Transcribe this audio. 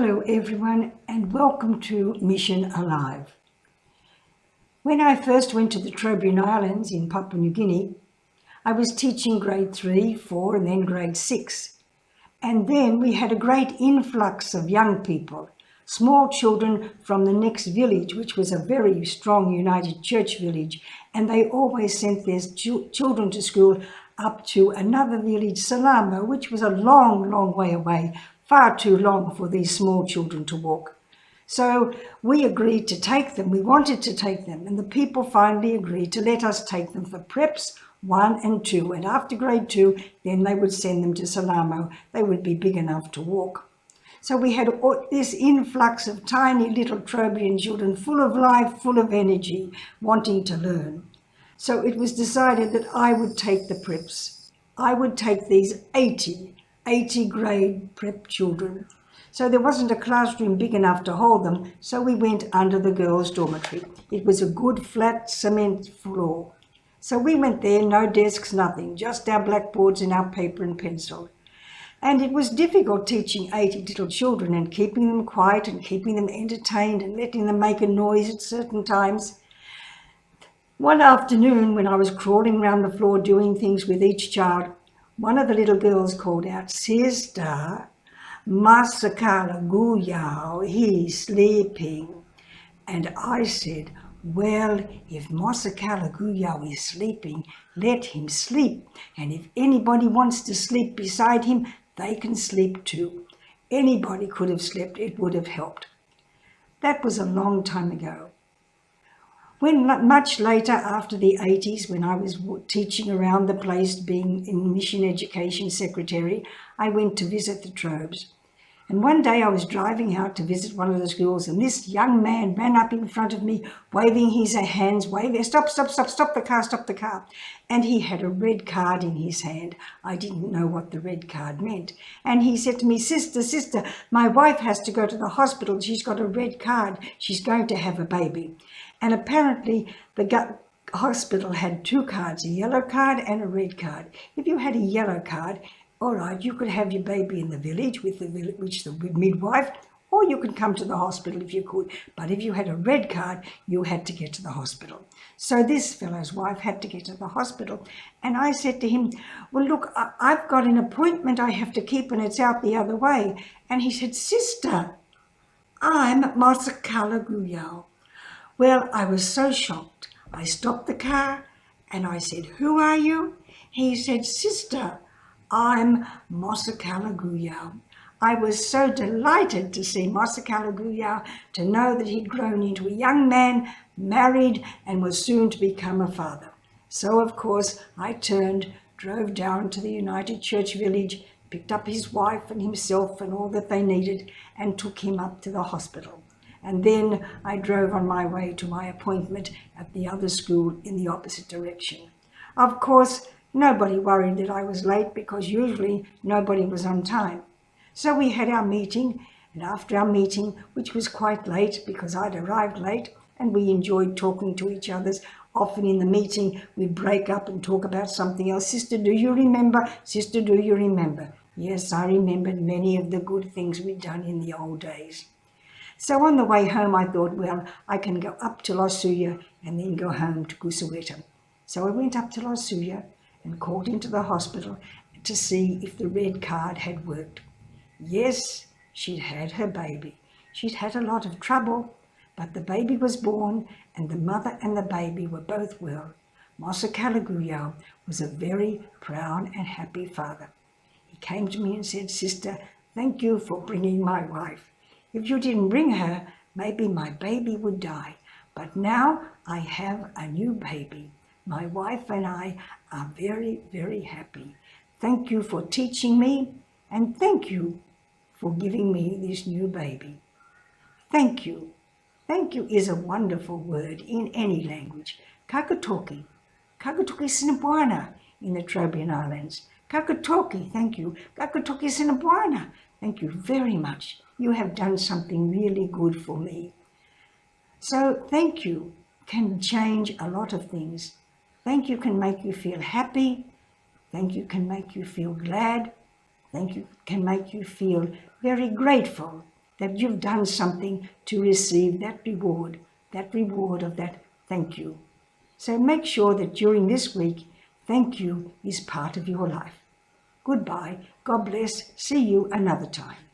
Hello everyone and welcome to Mission Alive. When I first went to the Trobriand Islands in Papua New Guinea, I was teaching grade 3, 4 and then grade 6. And then we had a great influx of young people, small children from the next village, which was a very strong United Church village. And they always sent their children to school up to another village, Salamo, which was a long, long way away, far too long for these small children to walk. So we agreed to take them. We wanted to take them, and the people finally agreed to let us take them for preps 1 and 2. And after grade 2, then they would send them to Salamo. They would be big enough to walk. So we had this influx of tiny little Trobriand children, full of life, full of energy, wanting to learn. So it was decided that I would take the preps. I would take these 80 grade prep children. So there wasn't a classroom big enough to hold them, so we went under the girls' dormitory. It was a good flat cement floor. So we went there, no desks, nothing, just our blackboards and our paper and pencil. And it was difficult teaching 80 little children and keeping them quiet and keeping them entertained and letting them make a noise at certain times. One afternoon, when I was crawling around the floor doing things with each child, one of the little girls called out, "Sister, Mosakalaguyau, he's sleeping." And I said, "Well, if Mosakalaguyau is sleeping, let him sleep. And if anybody wants to sleep beside him, they can sleep too." Anybody could have slept, it would have helped. That was a long time ago. When much later, after the 80s, when I was teaching around the place, being in Mission Education Secretary, I went to visit the Trobes. And one day I was driving out to visit one of the schools, and this young man ran up in front of me, waving his hands, waving, "Stop the car." And he had a red card in his hand. I didn't know what the red card meant. And he said to me, Sister, my wife has to go to the hospital. She's got a red card. She's going to have a baby." And apparently the hospital had 2 cards, a yellow card and a red card. If you had a yellow card, all right, you could have your baby in the village with the midwife, or you could come to the hospital if you could. But if you had a red card, you had to get to the hospital. So this fellow's wife had to get to the hospital. And I said to him, "Well, look, I've got an appointment I have to keep and it's out the other way." And he said, "Sister, I'm Mosakalaguyau." Well, I was so shocked. I stopped the car and I said, "Who are you?" He said, "Sister, I'm Mosakalaguyau." I was so delighted to see Mosakalaguyau, to know that he'd grown into a young man, married, and was soon to become a father. So, of course, I turned, drove down to the United Church village, picked up his wife and himself and all that they needed, and took him up to the hospital. And then I drove on my way to my appointment at the other school in the opposite direction. Of course, nobody worried that I was late because usually nobody was on time. So we had our meeting, and after our meeting, which was quite late because I'd arrived late, and we enjoyed talking to each other. Often in the meeting, we'd break up and talk about something else. "Sister, do you remember? Sister, do you remember?" Yes, I remembered many of the good things we'd done in the old days. So on the way home, I thought, well, I can go up to Losuya and then go home to Kusaweta. So I went up to Losuya and called into the hospital to see if the red card had worked. Yes, she'd had her baby. She'd had a lot of trouble, but the baby was born and the mother and the baby were both well. Mosakalaguyau was a very proud and happy father. He came to me and said, "Sister, thank you for bringing my wife. If you didn't bring her, maybe my baby would die. But now I have a new baby. My wife and I are very, very happy. Thank you for teaching me, and thank you for giving me this new baby." Thank you. Thank you is a wonderful word in any language. Kakatoki. Kakatoki sinabuana in the Trobriand Islands. Kakatoki, thank you. Kakatoki sinabuana. Thank you very much. You have done something really good for me. So thank you can change a lot of things. Thank you can make you feel happy. Thank you can make you feel glad. Thank you can make you feel very grateful. that you've done something to receive that reward of that thank you. So make sure that during this week, thank you is part of your life. Goodbye. God bless. See you another time.